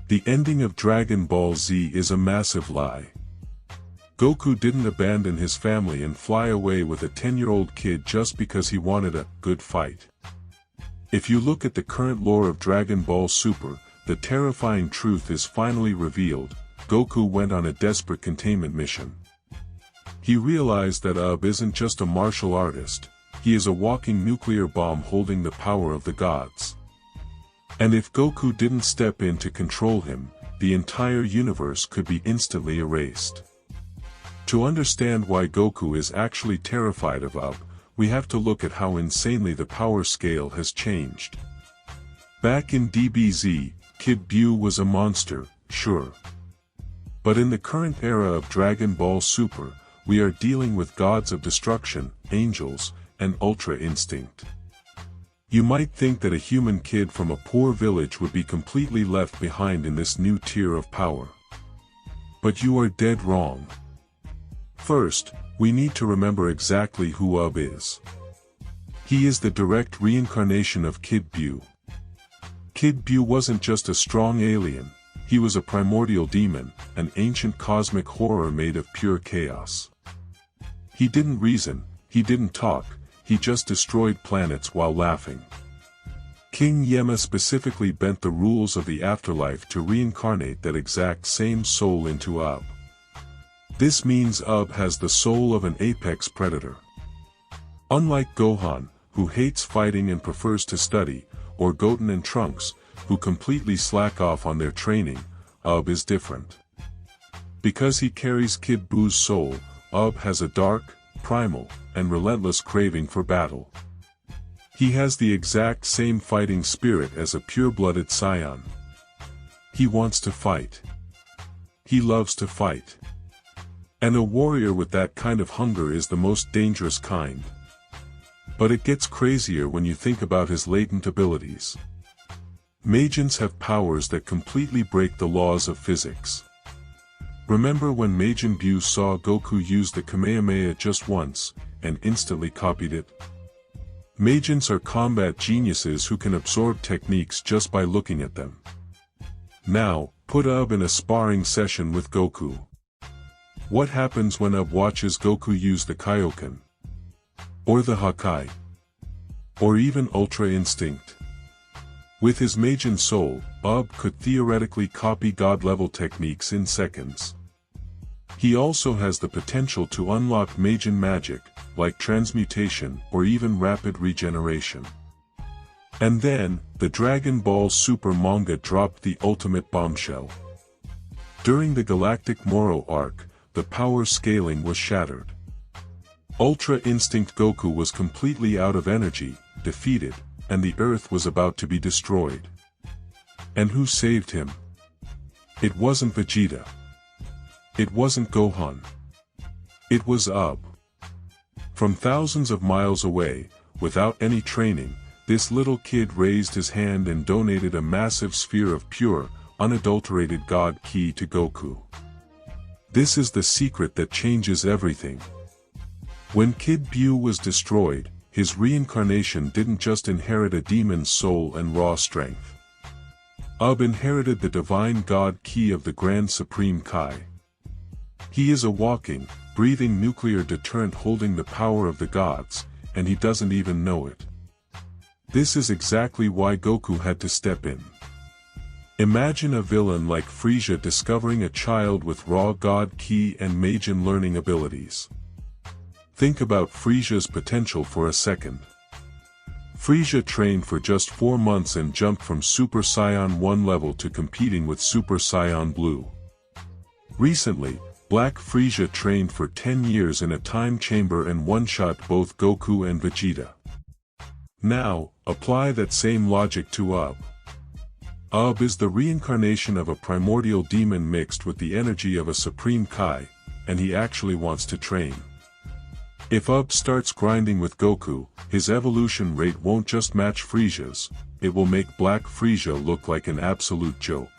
The ending of Dragon Ball Z is a massive lie. Goku didn't abandon his family and fly away with a 10-year-old kid just because he wanted a good fight. If you look at the current lore of Dragon Ball Super, the terrifying truth is finally revealed. Goku went on a desperate containment mission. He realized that isn't just a martial artist, he is a walking nuclear bomb holding the power of the gods. And if Goku didn't step in to control him, the entire universe could be instantly erased. To understand why Goku is actually terrified of we have to look at how insanely the power scale has changed. Back in DBZ, Kid Buu was a monster, sure. But in the current era of Dragon Ball Super, we are dealing with gods of destruction, angels, and Ultra Instinct. You might think that a human kid from a poor village would be completely left behind in this new tier of power. But you are dead wrong. First, we need to remember exactly who is. He is the direct reincarnation of Kid Buu. Kid Buu wasn't just a strong alien, he was a primordial demon, an ancient cosmic horror made of pure chaos. He didn't reason, he didn't talk, he just destroyed planets while laughing. King Yema specifically bent the rules of the afterlife to reincarnate that exact same soul into This means has the soul of an apex predator. Unlike Gohan, who hates fighting and prefers to study, or Goten and Trunks, who completely slack off on their training, is different. Because he carries Kid Buu's soul, has a dark, primal, and relentless craving for battle. He has the exact same fighting spirit as a pure-blooded Saiyan. He wants to fight. He loves to fight. And a warrior with that kind of hunger is the most dangerous kind. But it gets crazier when you think about his latent abilities. Majins have powers that completely break the laws of physics. Remember when Majin Buu saw Goku use the Kamehameha just once, and instantly copied it? Majins are combat geniuses who can absorb techniques just by looking at them. Now, put in a sparring session with Goku. What happens when watches Goku use the Kaioken? Or the Hakai? Or even Ultra Instinct? With his Majin soul, could theoretically copy god-level techniques in seconds. He also has the potential to unlock Majin magic, like transmutation or even rapid regeneration. And then, the Dragon Ball Super manga dropped the ultimate bombshell. During the galactic Moro Arc, the power scaling was shattered. Ultra Instinct Goku was completely out of energy, defeated, and the Earth was about to be destroyed. And who saved him? It wasn't Vegeta. It wasn't Gohan. It was From thousands of miles away, without any training, this little kid raised his hand and donated a massive sphere of pure, unadulterated God Ki to Goku. This is the secret that changes everything. When Kid Buu was destroyed, his reincarnation didn't just inherit a demon's soul and raw strength. Inherited the divine God Ki of the Grand Supreme Kai. He is a walking, breathing nuclear deterrent holding the power of the gods, and he doesn't even know it. This is exactly why Goku had to step in. Imagine a villain like Frieza discovering a child with raw God Ki and Majin learning abilities. Think about Frieza's potential for a second. Frieza trained for just 4 months and jumped from Super Saiyan 1 level to competing with Super Saiyan Blue. Recently, Black Frieza trained for 10 years in a time chamber and one-shot both Goku and Vegeta. Now, apply that same logic to is the reincarnation of a primordial demon mixed with the energy of a Supreme Kai, and he actually wants to train. If starts grinding with Goku, his evolution rate won't just match Frieza's, it will make Black Frieza look like an absolute joke.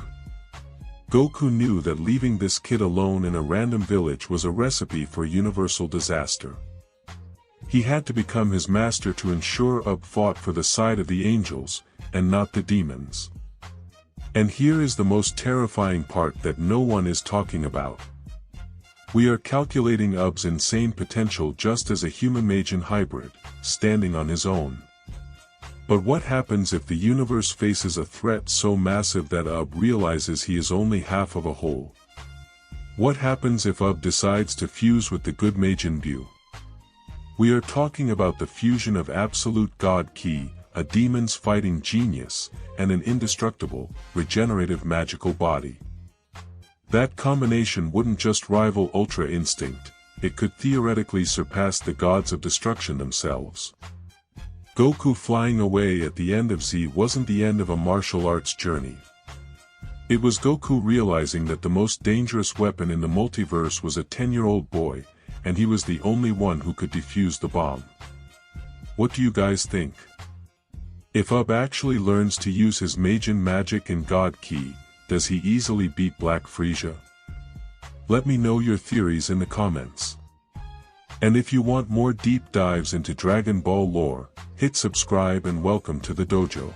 Goku knew that leaving this kid alone in a random village was a recipe for universal disaster. He had to become his master to ensure fought for the side of the angels, and not the demons. And here is the most terrifying part that no one is talking about. We are calculating Ub's insane potential just as a human-majin hybrid, standing on his own. But what happens if the universe faces a threat so massive that Ub realizes he is only half of a whole? What happens if Ub decides to fuse with the good Majin Buu? We are talking about the fusion of absolute God Ki, a demon's fighting genius, and an indestructible, regenerative magical body. That combination wouldn't just rival Ultra Instinct, it could theoretically surpass the gods of destruction themselves. Goku flying away at the end of Z wasn't the end of a martial arts journey. It was Goku realizing that the most dangerous weapon in the multiverse was a 10-year-old boy, and he was the only one who could defuse the bomb. What do you guys think? If Ub actually learns to use his Majin magic and God Ki, does he easily beat Black Frieza? Let me know your theories in the comments. And if you want more deep dives into Dragon Ball lore, hit subscribe and welcome to the dojo.